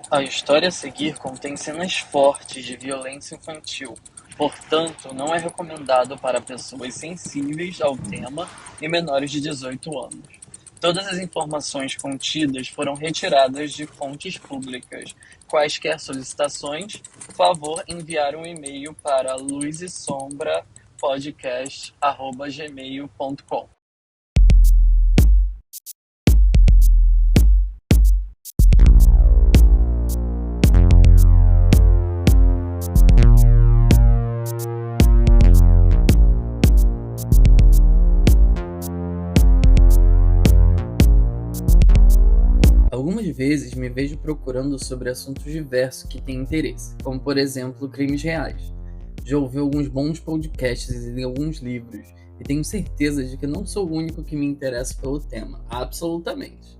A história a seguir contém cenas fortes de violência infantil, portanto, não é recomendado para pessoas sensíveis ao tema e menores de 18 anos. Todas as informações contidas foram retiradas de fontes públicas. Quaisquer solicitações, favor enviar um e-mail para luzesombrapodcast@gmail.com. Algumas vezes me vejo procurando sobre assuntos diversos que têm interesse, como por exemplo crimes reais. Já ouvi alguns bons podcasts e li alguns livros, e tenho certeza de que não sou o único que me interessa pelo tema, absolutamente.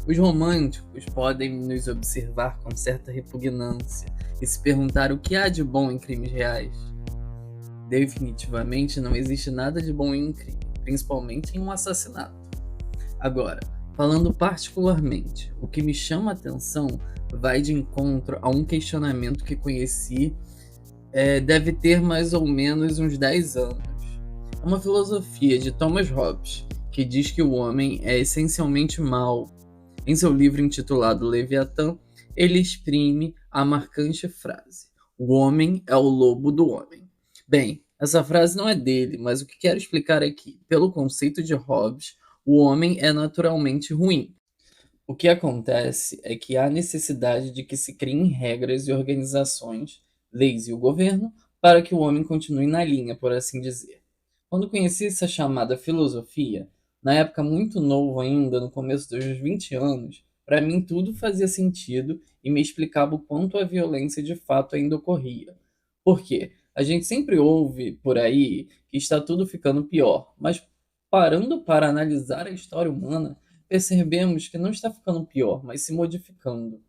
Os românticos podem nos observar com certa repugnância e se perguntar o que há de bom em crimes reais. Definitivamente não existe nada de bom em um crime, principalmente em um assassinato. Agora, falando particularmente, o que me chama a atenção vai de encontro a um questionamento que conheci deve ter mais ou menos uns 10 anos. É uma filosofia de Thomas Hobbes, que diz que o homem é essencialmente mau. Em seu livro intitulado Leviatã, ele exprime a marcante frase: "O homem é o lobo do homem". Bem, essa frase não é dele, mas o que quero explicar é que, pelo conceito de Hobbes, o homem é naturalmente ruim. O que acontece é que há necessidade de que se criem regras e organizações, leis e o governo, para que o homem continue na linha, por assim dizer. Quando conheci essa chamada filosofia, na época muito novo ainda, no começo dos 20 anos, para mim tudo fazia sentido e me explicava o quanto a violência de fato ainda ocorria. Por quê? A gente sempre ouve por aí que está tudo ficando pior, mas parando para analisar a história humana, percebemos que não está ficando pior, mas se modificando.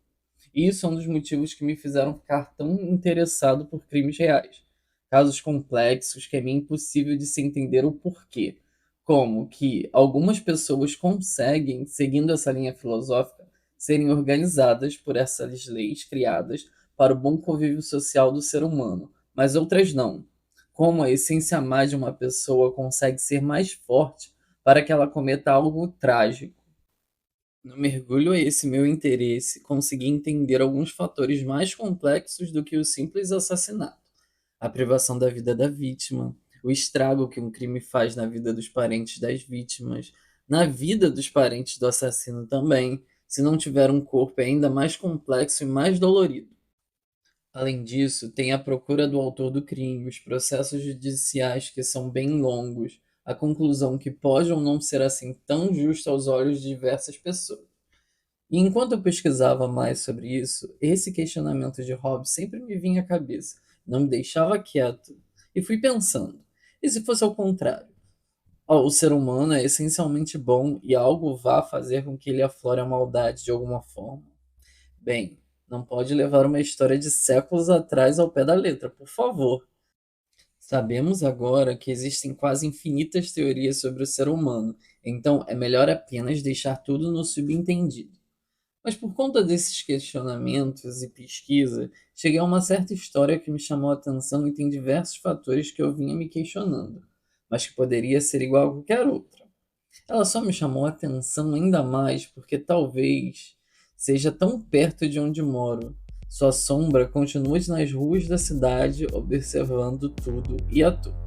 E isso é um dos motivos que me fizeram ficar tão interessado por crimes reais. Casos complexos que é meio impossível de se entender o porquê. Como que algumas pessoas conseguem, seguindo essa linha filosófica, serem organizadas por essas leis criadas para o bom convívio social do ser humano, mas outras não. Como a essência má de uma pessoa consegue ser mais forte para que ela cometa algo trágico. No mergulho a esse meu interesse, consegui entender alguns fatores mais complexos do que o simples assassinato. A privação da vida da vítima, o estrago que um crime faz na vida dos parentes das vítimas, na vida dos parentes do assassino também. Se não tiver um corpo, é ainda mais complexo e mais dolorido. Além disso, tem a procura do autor do crime, os processos judiciais que são bem longos, a conclusão que pode ou não ser assim tão justa aos olhos de diversas pessoas. E enquanto eu pesquisava mais sobre isso, esse questionamento de Hobbes sempre me vinha à cabeça, não me deixava quieto. E fui pensando, e se fosse ao contrário? Ó, o ser humano é essencialmente bom e algo vá fazer com que ele aflore a maldade de alguma forma? Bem, não pode levar uma história de séculos atrás ao pé da letra, por favor. Sabemos agora que existem quase infinitas teorias sobre o ser humano, então é melhor apenas deixar tudo no subentendido. Mas por conta desses questionamentos e pesquisa, cheguei a uma certa história que me chamou a atenção e tem diversos fatores que eu vinha me questionando, mas que poderia ser igual a qualquer outra. Ela só me chamou a atenção ainda mais porque talvez seja tão perto de onde moro. Sua sombra continua nas ruas da cidade, observando tudo e a todos.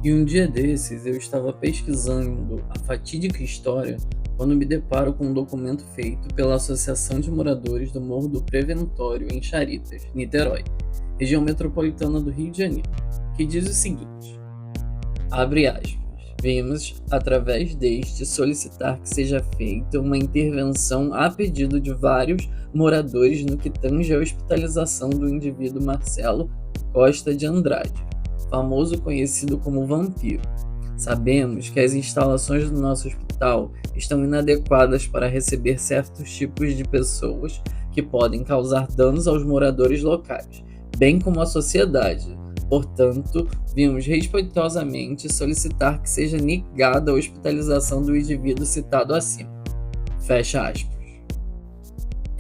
E um dia desses eu estava pesquisando a fatídica história quando me deparo com um documento feito pela Associação de Moradores do Morro do Preventório em Charitas, Niterói, região metropolitana do Rio de Janeiro, que diz o seguinte: abre aspas. Vimos, através deste, solicitar que seja feita uma intervenção a pedido de vários moradores no que tange à hospitalização do indivíduo Marcelo Costa de Andrade, famoso conhecido como Vampiro. Sabemos que as instalações do nosso hospital estão inadequadas para receber certos tipos de pessoas que podem causar danos aos moradores locais, bem como à sociedade. Portanto, vimos respeitosamente solicitar que seja negada a hospitalização do indivíduo citado acima. Fecha aspas.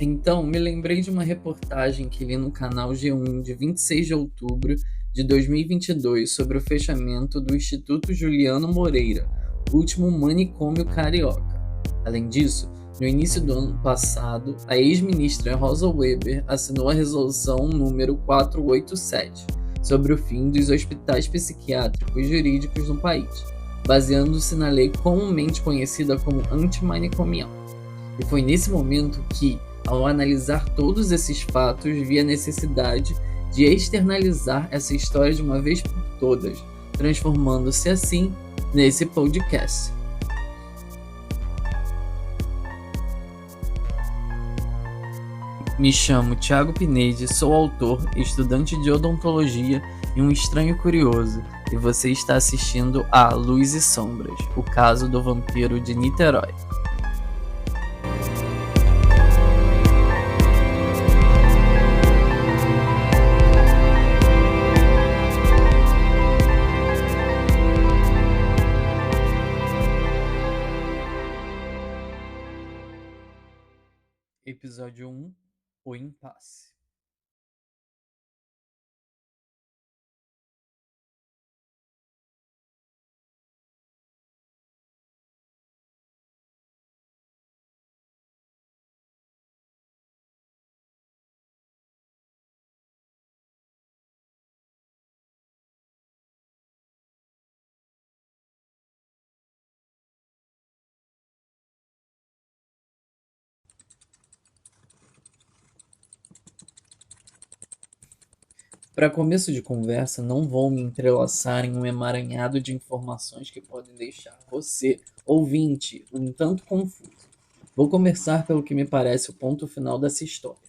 Então, me lembrei de uma reportagem que li no canal G1 de 26 de outubro de 2022 sobre o fechamento do Instituto Juliano Moreira, o último manicômio carioca. Além disso, no início do ano passado, a ex-ministra Rosa Weber assinou a resolução número 487 sobre o fim dos hospitais psiquiátricos jurídicos no país, baseando-se na lei comumente conhecida como antimanicomial. E foi nesse momento que, ao analisar todos esses fatos, vi a necessidade de externalizar essa história de uma vez por todas, transformando-se assim nesse podcast. Me chamo Thiago Pineide, sou autor, estudante de odontologia e um estranho curioso, e você está assistindo a Luz e Sombras, o caso do vampiro de Niterói. Episódio 1: O Impasse. Para começo de conversa, não vou me entrelaçar em um emaranhado de informações que podem deixar você, ouvinte, um tanto confuso. Vou começar pelo que me parece o ponto final dessa história: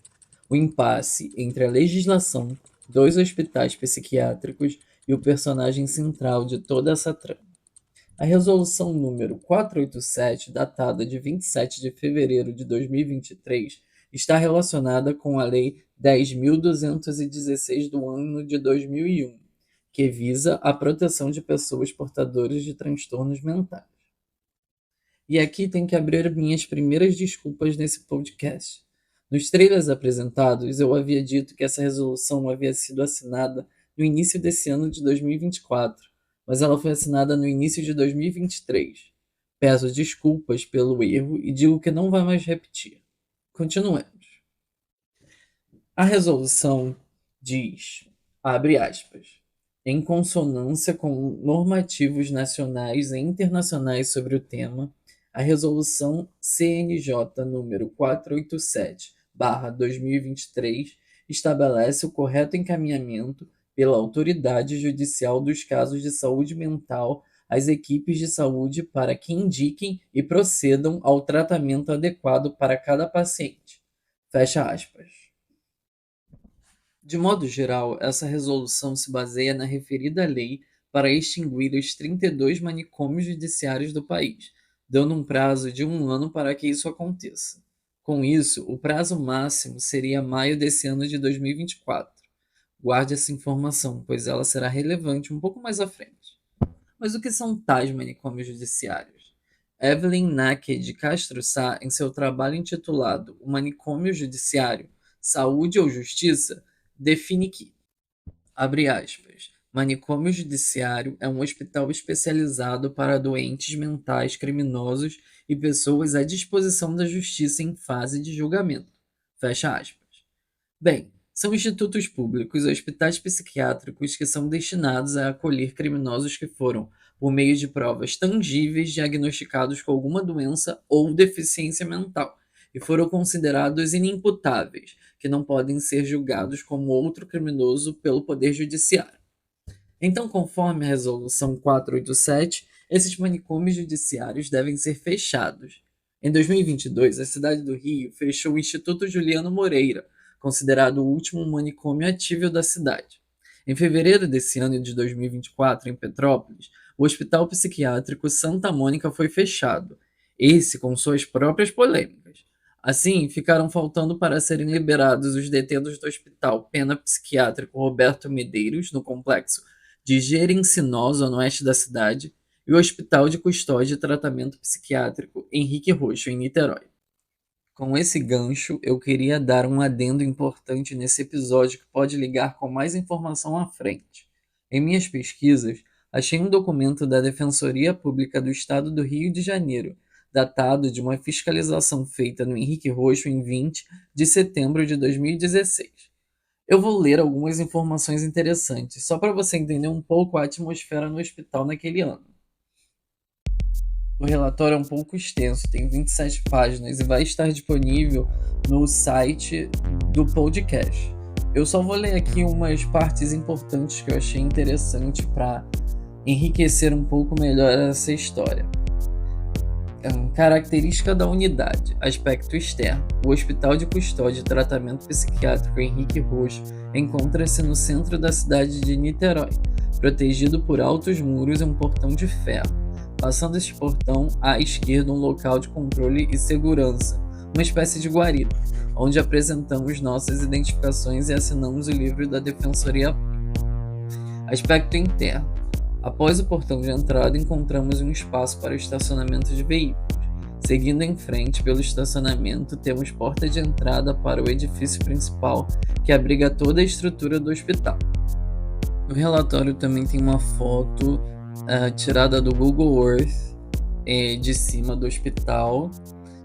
o impasse entre a legislação, dois hospitais psiquiátricos e o personagem central de toda essa trama. A resolução número 487, datada de 27 de fevereiro de 2023, está relacionada com a Lei 10.216 do ano de 2001, que visa a proteção de pessoas portadoras de transtornos mentais. E aqui tem que abrir minhas primeiras desculpas nesse podcast. Nos trailers apresentados, eu havia dito que essa resolução havia sido assinada no início desse ano de 2024, mas ela foi assinada no início de 2023. Peço desculpas pelo erro e digo que não vai mais repetir. Continuemos. A resolução diz, abre aspas, em consonância com normativos nacionais e internacionais sobre o tema, a resolução CNJ número 487/2023 estabelece o correto encaminhamento pela autoridade judicial dos casos de saúde mental às equipes de saúde para que indiquem e procedam ao tratamento adequado para cada paciente. Fecha aspas. De modo geral, essa resolução se baseia na referida lei para extinguir os 32 manicômios judiciários do país, dando um prazo de 1 ano para que isso aconteça. Com isso, o prazo máximo seria maio desse ano de 2024. Guarde essa informação, pois ela será relevante um pouco mais à frente. Mas o que são tais manicômios judiciários? Evelyn Naque de Castro Sá, em seu trabalho intitulado O Manicômio Judiciário, Saúde ou Justiça, define que, abre aspas, manicômio judiciário é um hospital especializado para doentes mentais criminosos e pessoas à disposição da justiça em fase de julgamento. Fecha aspas. Bem, são institutos públicos, hospitais psiquiátricos que são destinados a acolher criminosos que foram, por meio de provas tangíveis, diagnosticados com alguma doença ou deficiência mental e foram considerados inimputáveis, que não podem ser julgados como outro criminoso pelo Poder Judiciário. Então, conforme a Resolução 487, esses manicômios judiciários devem ser fechados. Em 2022, a cidade do Rio fechou o Instituto Juliano Moreira, considerado o último manicômio ativo da cidade. Em fevereiro desse ano de 2024, em Petrópolis, o Hospital Psiquiátrico Santa Mônica foi fechado, esse com suas próprias polêmicas. Assim, ficaram faltando para serem liberados os detentos do Hospital Pena Psiquiátrico Roberto Medeiros, no complexo de Jerecinó, zona oeste da cidade, e o Hospital de Custódia e Tratamento Psiquiátrico Henrique Roxo, em Niterói. Com esse gancho, eu queria dar um adendo importante nesse episódio que pode ligar com mais informação à frente. Em minhas pesquisas, achei um documento da Defensoria Pública do Estado do Rio de Janeiro, datado de uma fiscalização feita no Henrique Roxo em 20 de setembro de 2016. Eu vou ler algumas informações interessantes, só para você entender um pouco a atmosfera no hospital naquele ano. O relatório é um pouco extenso, tem 27 páginas e vai estar disponível no site do podcast. Eu só vou ler aqui umas partes importantes que eu achei interessante para enriquecer um pouco melhor essa história. Característica da unidade. Aspecto externo. O Hospital de Custódia e Tratamento Psiquiátrico Henrique Roxo encontra-se no centro da cidade de Niterói, protegido por altos muros e um portão de ferro. Passando este portão, à esquerda um local de controle e segurança, uma espécie de guarida, onde apresentamos nossas identificações e assinamos o livro da Defensoria. Aspecto interno. Após o portão de entrada, encontramos um espaço para o estacionamento de veículos. Seguindo em frente pelo estacionamento, temos porta de entrada para o edifício principal, que abriga toda a estrutura do hospital. No relatório também tem uma foto tirada do Google Earth de cima do hospital.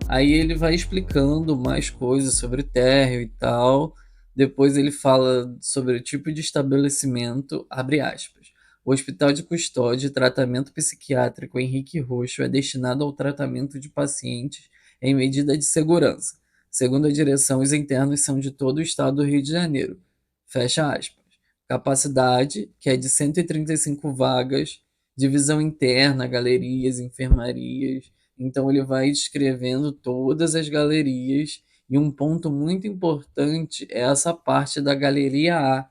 Aí ele vai explicando mais coisas sobre o térreo e tal. Depois ele fala sobre o tipo de estabelecimento, abre aspas. O Hospital de Custódia e Tratamento Psiquiátrico Henrique Roxo é destinado ao tratamento de pacientes em medida de segurança. Segundo a direção, os internos são de todo o estado do Rio de Janeiro. Fecha aspas. Capacidade, que é de 135 vagas, divisão interna, galerias, enfermarias. Então ele vai descrevendo todas as galerias e um ponto muito importante é essa parte da galeria A,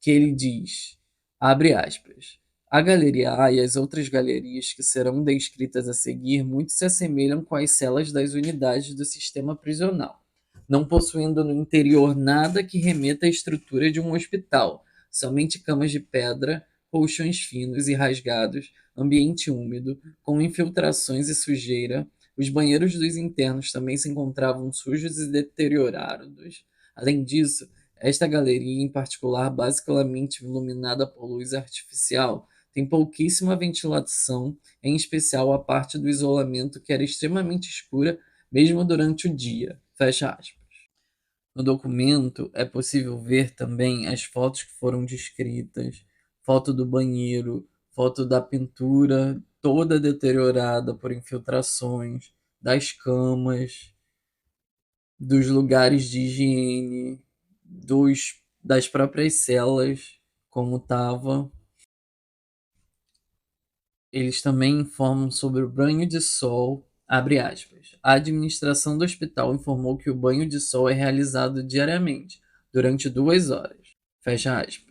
que ele diz, abre aspas, a galeria A e as outras galerias que serão descritas a seguir muito se assemelham com as celas das unidades do sistema prisional, não possuindo no interior nada que remeta à estrutura de um hospital, somente camas de pedra, colchões finos e rasgados, ambiente úmido, com infiltrações e sujeira. Os banheiros dos internos também se encontravam sujos e deteriorados. Além disso, esta galeria, em particular, basicamente iluminada por luz artificial, tem pouquíssima ventilação, em especial a parte do isolamento que era extremamente escura, mesmo durante o dia. Fecha aspas. No documento é possível ver também as fotos que foram descritas, foto do banheiro, foto da pintura toda deteriorada por infiltrações, das camas, dos lugares de higiene, das próprias celas, como estava. Eles também informam sobre o banho de sol, abre aspas. A administração do hospital informou que o banho de sol é realizado diariamente, durante 2 horas. Fecha aspas.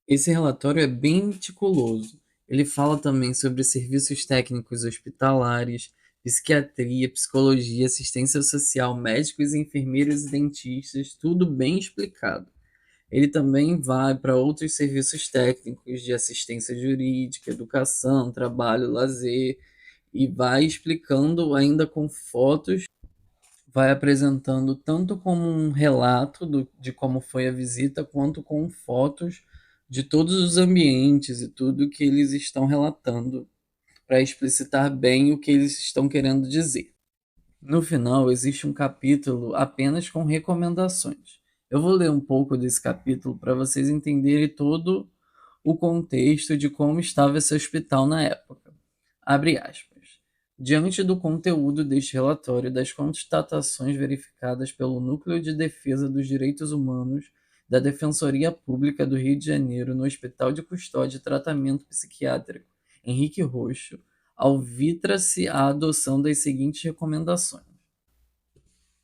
Esse relatório é bem meticuloso. Ele fala também sobre serviços técnicos hospitalares, psiquiatria, psicologia, assistência social, médicos, enfermeiros e dentistas, tudo bem explicado. Ele também vai para outros serviços técnicos de assistência jurídica, educação, trabalho, lazer, e vai explicando ainda com fotos, vai apresentando tanto como um relato de como foi a visita, quanto com fotos de todos os ambientes e tudo que eles estão relatando, para explicitar bem o que eles estão querendo dizer. No final, existe um capítulo apenas com recomendações. Eu vou ler um pouco desse capítulo para vocês entenderem todo o contexto de como estava esse hospital na época. Abre aspas. Diante do conteúdo deste relatório, das constatações verificadas pelo Núcleo de Defesa dos Direitos Humanos da Defensoria Pública do Rio de Janeiro no Hospital de Custódia e Tratamento Psiquiátrico Henrique Roxo, alvitra-se a adoção das seguintes recomendações.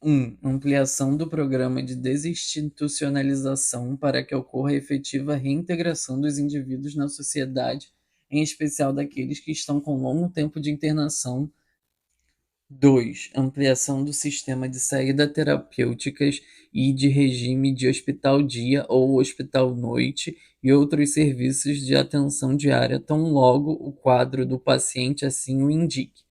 1. Ampliação do programa de desinstitucionalização para que ocorra a efetiva reintegração dos indivíduos na sociedade, em especial daqueles que estão com longo tempo de internação. 2. Ampliação do sistema de saída terapêuticas e de regime de hospital-dia ou hospital-noite e outros serviços de atenção diária, tão logo o quadro do paciente assim o indique.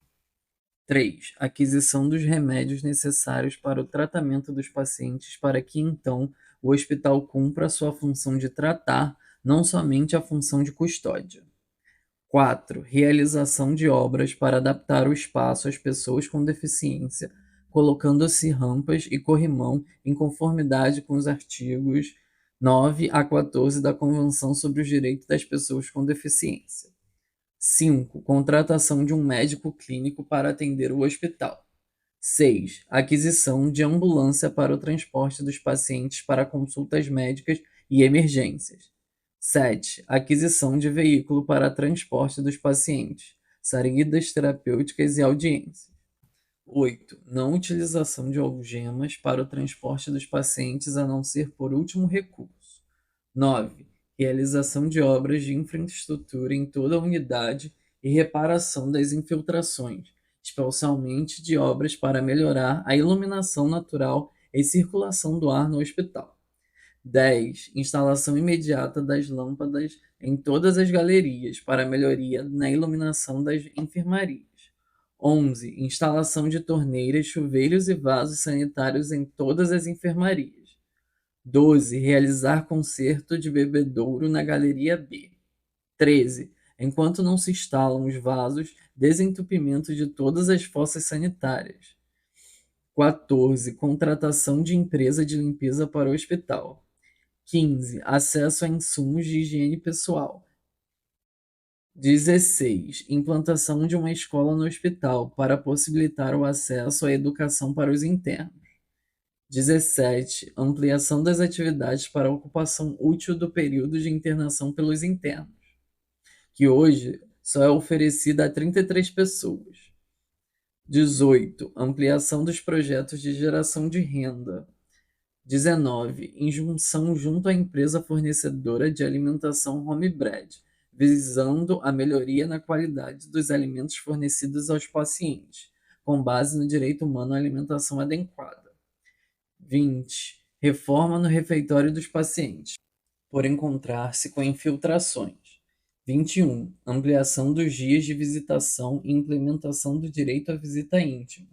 3. Aquisição dos remédios necessários para o tratamento dos pacientes para que então o hospital cumpra a sua função de tratar, não somente a função de custódia. 4. Realização de obras para adaptar o espaço às pessoas com deficiência, colocando-se rampas e corrimão em conformidade com os artigos 9 a 14 da Convenção sobre os Direitos das Pessoas com Deficiência. 5. Contratação de um médico clínico para atender o hospital. 6. Aquisição de ambulância para o transporte dos pacientes para consultas médicas e emergências. 7. Aquisição de veículo para transporte dos pacientes, saídas terapêuticas e audiências. 8. Não utilização de algemas para o transporte dos pacientes a não ser por último recurso. 9. Realização de obras de infraestrutura em toda a unidade e reparação das infiltrações, especialmente de obras para melhorar a iluminação natural e circulação do ar no hospital. 10. Instalação imediata das lâmpadas em todas as galerias para melhoria na iluminação das enfermarias. 11. Instalação de torneiras, chuveiros e vasos sanitários em todas as enfermarias. 12. Realizar concerto de bebedouro na galeria B. 13. Enquanto não se instalam os vasos, desentupimento de todas as fossas sanitárias. 14. Contratação de empresa de limpeza para o hospital. 15. Acesso a insumos de higiene pessoal. 16. Implantação de uma escola no hospital para possibilitar o acesso à educação para os internos. 17. Ampliação das atividades para a ocupação útil do período de internação pelos internos, que hoje só é oferecida a 33 pessoas. 18. Ampliação dos projetos de geração de renda. 19. Injunção junto à empresa fornecedora de alimentação Homebread, visando a melhoria na qualidade dos alimentos fornecidos aos pacientes, com base no direito humano à alimentação adequada. 20. Reforma no refeitório dos pacientes, por encontrar-se com infiltrações. 21. Ampliação dos dias de visitação e implementação do direito à visita íntima.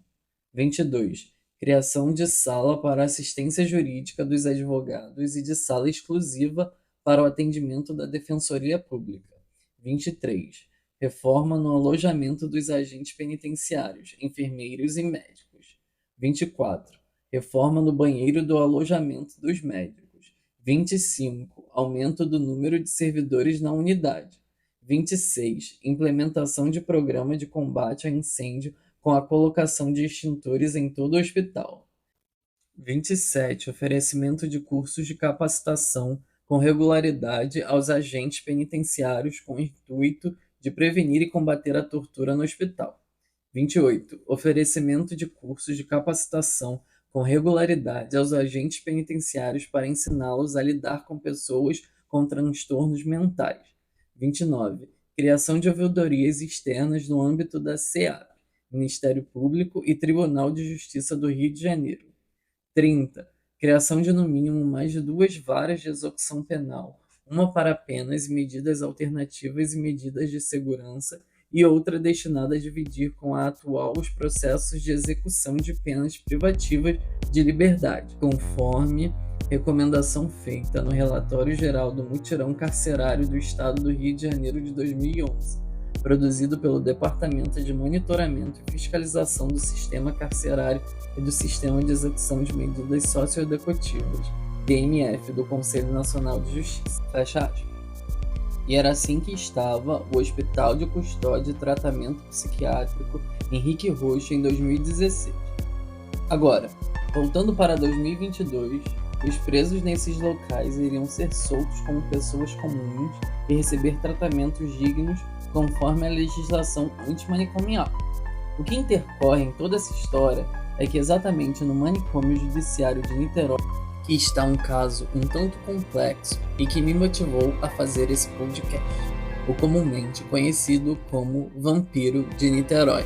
22. Criação de sala para assistência jurídica dos advogados e de sala exclusiva para o atendimento da Defensoria Pública. 23. Reforma no alojamento dos agentes penitenciários, enfermeiros e médicos. 24. Reforma no banheiro do alojamento dos médicos. 25. Aumento do número de servidores na unidade. 26. Implementação de programa de combate a incêndio com a colocação de extintores em todo o hospital. 27. Oferecimento de cursos de capacitação com regularidade aos agentes penitenciários com o intuito de prevenir e combater a tortura no hospital. 28. Oferecimento de cursos de capacitação com regularidade aos agentes penitenciários para ensiná-los a lidar com pessoas com transtornos mentais. 29. Criação de ouvidorias externas no âmbito da SEAP, Ministério Público e Tribunal de Justiça do Rio de Janeiro. 30. Criação de no mínimo mais de 2 varas de execução penal, uma para penas e medidas alternativas e medidas de segurança, e outra destinada a dividir com a atual os processos de execução de penas privativas de liberdade, conforme recomendação feita no relatório geral do Mutirão Carcerário do Estado do Rio de Janeiro de 2011, produzido pelo Departamento de Monitoramento e Fiscalização do Sistema Carcerário e do Sistema de Execução de Medidas Socioeducativas, DMF, do Conselho Nacional de Justiça. Fecha aspas. E era assim que estava o Hospital de Custódia e Tratamento Psiquiátrico Henrique Rocha em 2016. Agora, voltando para 2022, os presos nesses locais iriam ser soltos como pessoas comuns e receber tratamentos dignos conforme a legislação antimanicomial. O que intercorre em toda essa história é que exatamente no manicômio judiciário de Niterói que está um caso um tanto complexo e que me motivou a fazer esse podcast, o comumente conhecido como Vampiro de Niterói.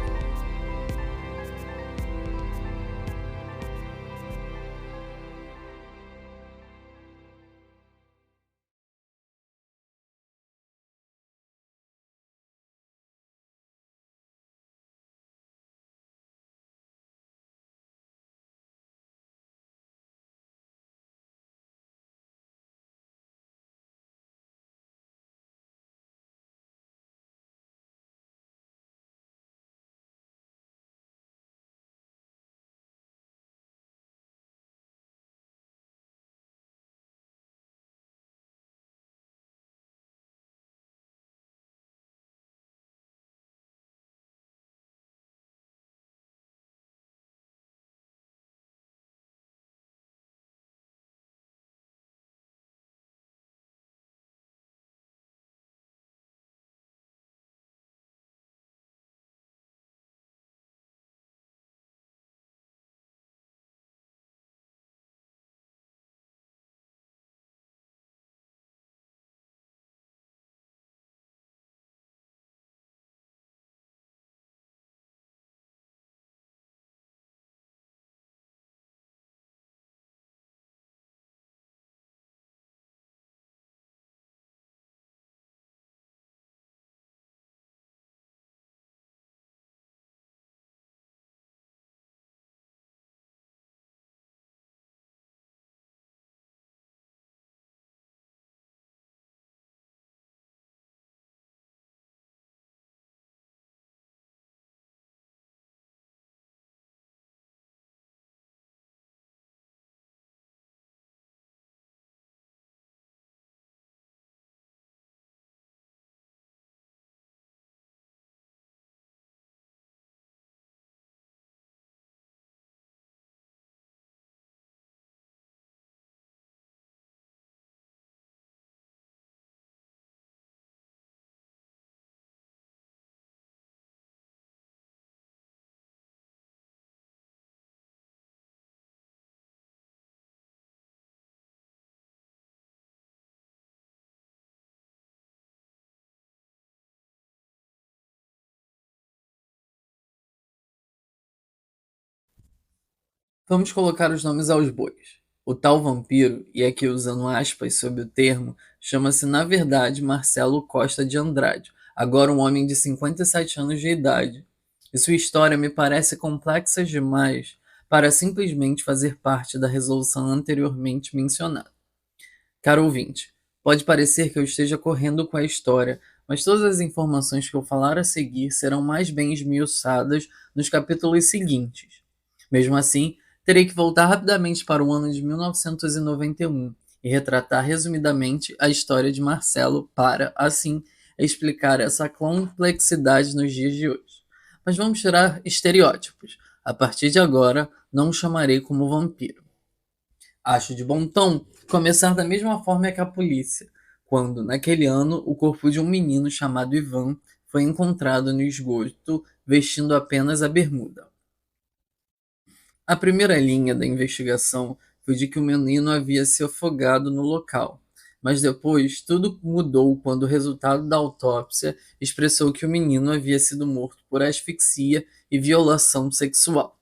Vamos colocar os nomes aos bois. O tal vampiro, e aqui usando aspas sobre o termo, chama-se na verdade Marcelo Costa de Andrade, agora um homem de 57 anos de idade. E sua história me parece complexa demais para simplesmente fazer parte da resolução anteriormente mencionada. Caro ouvinte, pode parecer que eu esteja correndo com a história, mas todas as informações que eu falar a seguir serão mais bem esmiuçadas nos capítulos seguintes. Mesmo assim, terei que voltar rapidamente para o ano de 1991 e retratar resumidamente a história de Marcelo para, assim, explicar essa complexidade nos dias de hoje. Mas vamos tirar estereótipos. A partir de agora, não o chamarei como vampiro. Acho de bom tom começar da mesma forma que a polícia, quando, naquele ano, o corpo de um menino chamado Ivan foi encontrado no esgoto vestindo apenas a bermuda. A primeira linha da investigação foi de que o menino havia se afogado no local, mas depois tudo mudou quando o resultado da autópsia expressou que o menino havia sido morto por asfixia e violação sexual.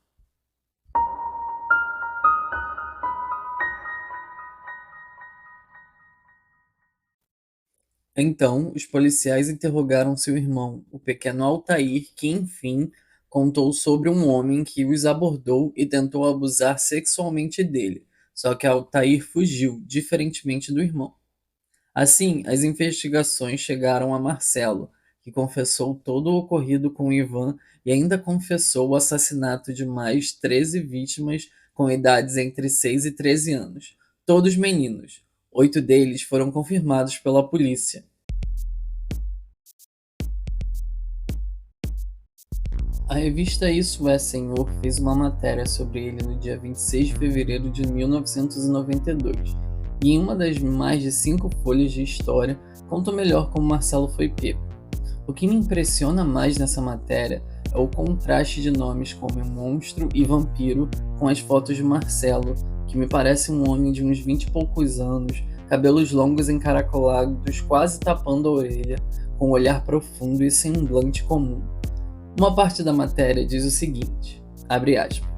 Então, os policiais interrogaram seu irmão, o pequeno Altair, que, enfim, contou sobre um homem que os abordou e tentou abusar sexualmente dele. Só que Altair fugiu, diferentemente do irmão. Assim, as investigações chegaram a Marcelo, que confessou todo o ocorrido com Ivan e ainda confessou o assassinato de mais 13 vítimas com idades entre 6 e 13 anos, todos meninos. 8 deles foram confirmados pela polícia. A revista Isso é Senhor fez uma matéria sobre ele no dia 26 de fevereiro de 1992, e em uma das mais de 5 folhas de história conta melhor como Marcelo foi pego. O que me impressiona mais nessa matéria é o contraste de nomes como monstro e vampiro com as fotos de Marcelo, que me parece um homem de uns 20 e poucos anos, cabelos longos encaracolados quase tapando a orelha, com um olhar profundo e semblante comum. Uma parte da matéria diz o seguinte, abre aspas,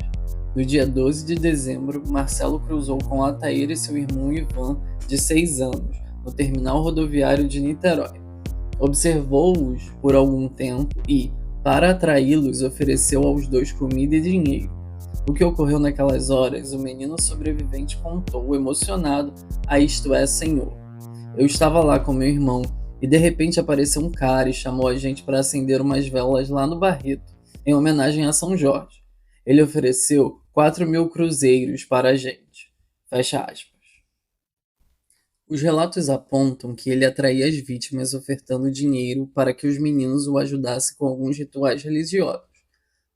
no dia 12 de dezembro, Marcelo cruzou com Altair e seu irmão Ivan, de 6 anos, no terminal rodoviário de Niterói. Observou-os por algum tempo e, para atraí-los, ofereceu aos dois comida e dinheiro. O que ocorreu naquelas horas, o menino sobrevivente contou, emocionado, a isto é, Senhor. Eu estava lá com meu irmão e de repente apareceu um cara e chamou a gente para acender umas velas lá no Barreto, em homenagem a São Jorge. Ele ofereceu 4.000 cruzeiros para a gente. Fecha aspas. Os relatos apontam que ele atraía as vítimas ofertando dinheiro para que os meninos o ajudassem com alguns rituais religiosos.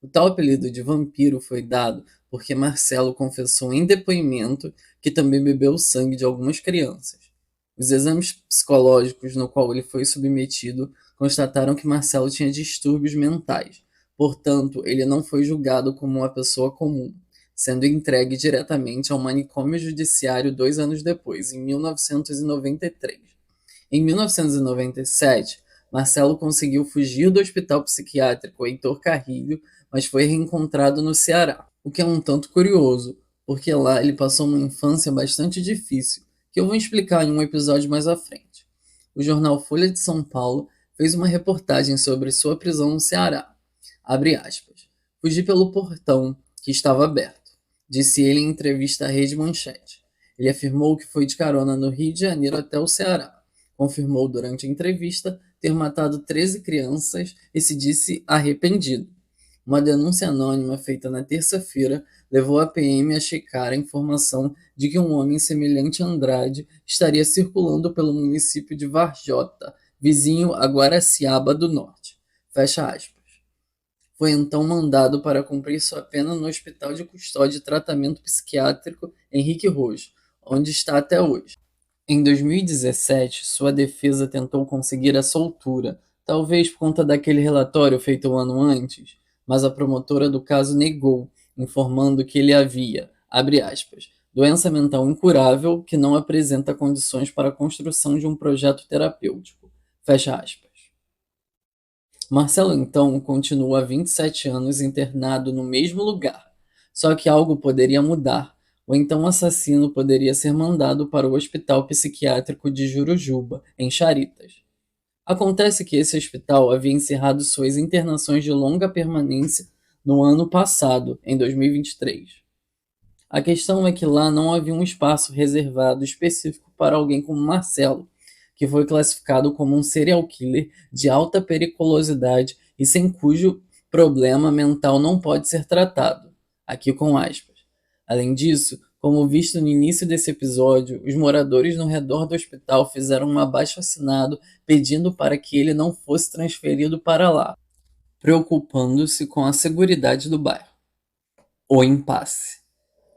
O tal apelido de vampiro foi dado porque Marcelo confessou em depoimento que também bebeu o sangue de algumas crianças. Os exames psicológicos no qual ele foi submetido constataram que Marcelo tinha distúrbios mentais, portanto, ele não foi julgado como uma pessoa comum, sendo entregue diretamente ao manicômio judiciário 2 anos depois, em 1993. Em 1997, Marcelo conseguiu fugir do hospital psiquiátrico Heitor Carrilho, mas foi reencontrado no Ceará, o que é um tanto curioso, porque lá ele passou uma infância bastante difícil, que eu vou explicar em um episódio mais à frente. O jornal Folha de São Paulo fez uma reportagem sobre sua prisão no Ceará. Abre aspas. Fugi pelo portão, que estava aberto, disse ele em entrevista à Rede Manchete. Ele afirmou que foi de carona no Rio de Janeiro até o Ceará. Confirmou durante a entrevista ter matado 13 crianças e se disse arrependido. Uma denúncia anônima feita na terça-feira levou a PM a checar a informação de que um homem semelhante a Andrade estaria circulando pelo município de Varjota, vizinho a Guaraciaba do Norte. Fecha aspas. Foi então mandado para cumprir sua pena no Hospital de Custódia e Tratamento Psiquiátrico Henrique Rojo, onde está até hoje. Em 2017, sua defesa tentou conseguir a soltura, talvez por conta daquele relatório feito um ano antes, mas a promotora do caso negou, informando que ele havia, abre aspas, doença mental incurável que não apresenta condições para a construção de um projeto terapêutico. Fecha aspas. Marcelo, então, continua há 27 anos internado no mesmo lugar, Só que algo poderia mudar, ou então o assassino poderia ser mandado para o Hospital Psiquiátrico de Jurujuba, em Charitas. Acontece que esse hospital havia encerrado suas internações de longa permanência no ano passado, em 2023. A questão é que lá não havia um espaço reservado específico para alguém como Marcelo, que foi classificado como um serial killer de alta periculosidade e sem cujo problema mental não pode ser tratado. Aqui com aspas. Além disso, como visto no início desse episódio, os moradores no redor do hospital fizeram um abaixo-assinado pedindo para que ele não fosse transferido para lá, preocupando-se com a seguridade do bairro. O impasse.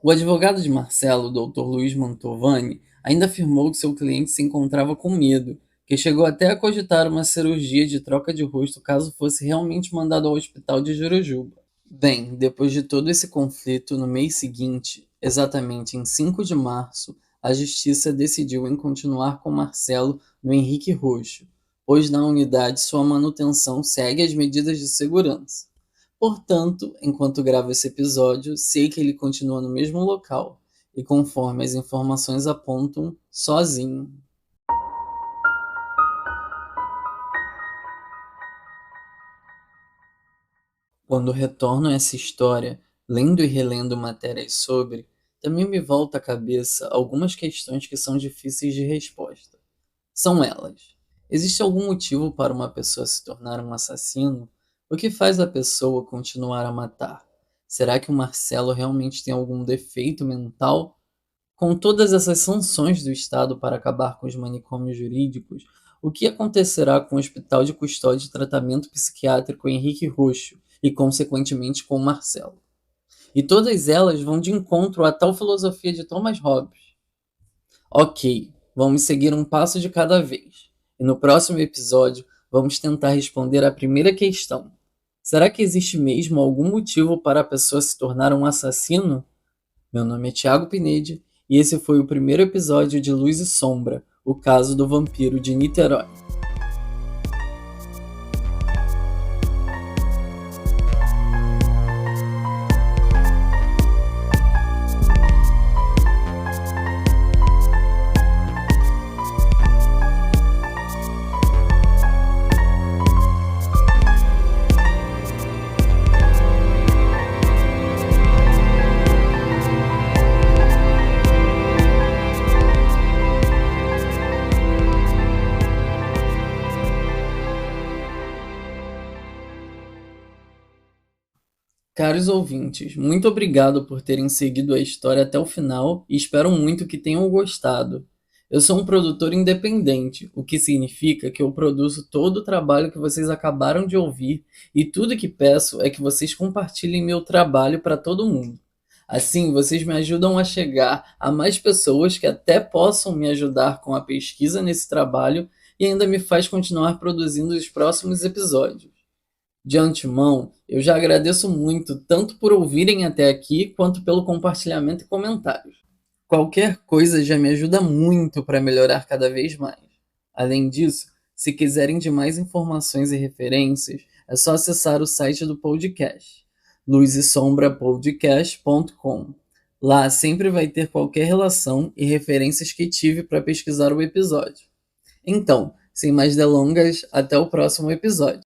O advogado de Marcelo, Dr. Luiz Mantovani, ainda afirmou que seu cliente se encontrava com medo, que chegou até a cogitar uma cirurgia de troca de rosto caso fosse realmente mandado ao hospital de Jurujuba. Bem, depois de todo esse conflito, no mês seguinte, exatamente em 5 de março, a justiça decidiu em continuar com Marcelo no Henrique Roxo, pois na unidade sua manutenção segue as medidas de segurança. Portanto, enquanto gravo esse episódio, sei que ele continua no mesmo local e, conforme as informações apontam, sozinho. Quando retorno a essa história, lendo e relendo matérias sobre, também me volta à cabeça algumas questões que são difíceis de resposta. São elas: existe algum motivo para uma pessoa se tornar um assassino? O que faz a pessoa continuar a matar? Será que o Marcelo realmente tem algum defeito mental? Com todas essas sanções do Estado para acabar com os manicômios jurídicos, o que acontecerá com o Hospital de Custódia e Tratamento Psiquiátrico Henrique Roxo e, consequentemente, com o Marcelo? E todas elas vão de encontro à tal filosofia de Thomas Hobbes. Ok, vamos seguir um passo de cada vez. E no próximo episódio, vamos tentar responder a primeira questão. Será que existe mesmo algum motivo para a pessoa se tornar um assassino? Meu nome é Thiago Pinede e esse foi o primeiro episódio de Luz e Sombra, o caso do vampiro de Niterói. Caros ouvintes, muito obrigado por terem seguido a história até o final e espero muito que tenham gostado. Eu sou um produtor independente, o que significa que eu produzo todo o trabalho que vocês acabaram de ouvir e tudo que peço é que vocês compartilhem meu trabalho para todo mundo. Assim, vocês me ajudam a chegar a mais pessoas que até possam me ajudar com a pesquisa nesse trabalho e ainda me faz continuar produzindo os próximos episódios. De antemão, eu já agradeço muito, tanto por ouvirem até aqui, quanto pelo compartilhamento e comentários. Qualquer coisa já me ajuda muito para melhorar cada vez mais. Além disso, se quiserem de mais informações e referências, é só acessar o site do podcast, luzesombrapodcast.com. Lá sempre vai ter qualquer relação e referências que tive para pesquisar o episódio. Então, sem mais delongas, até o próximo episódio.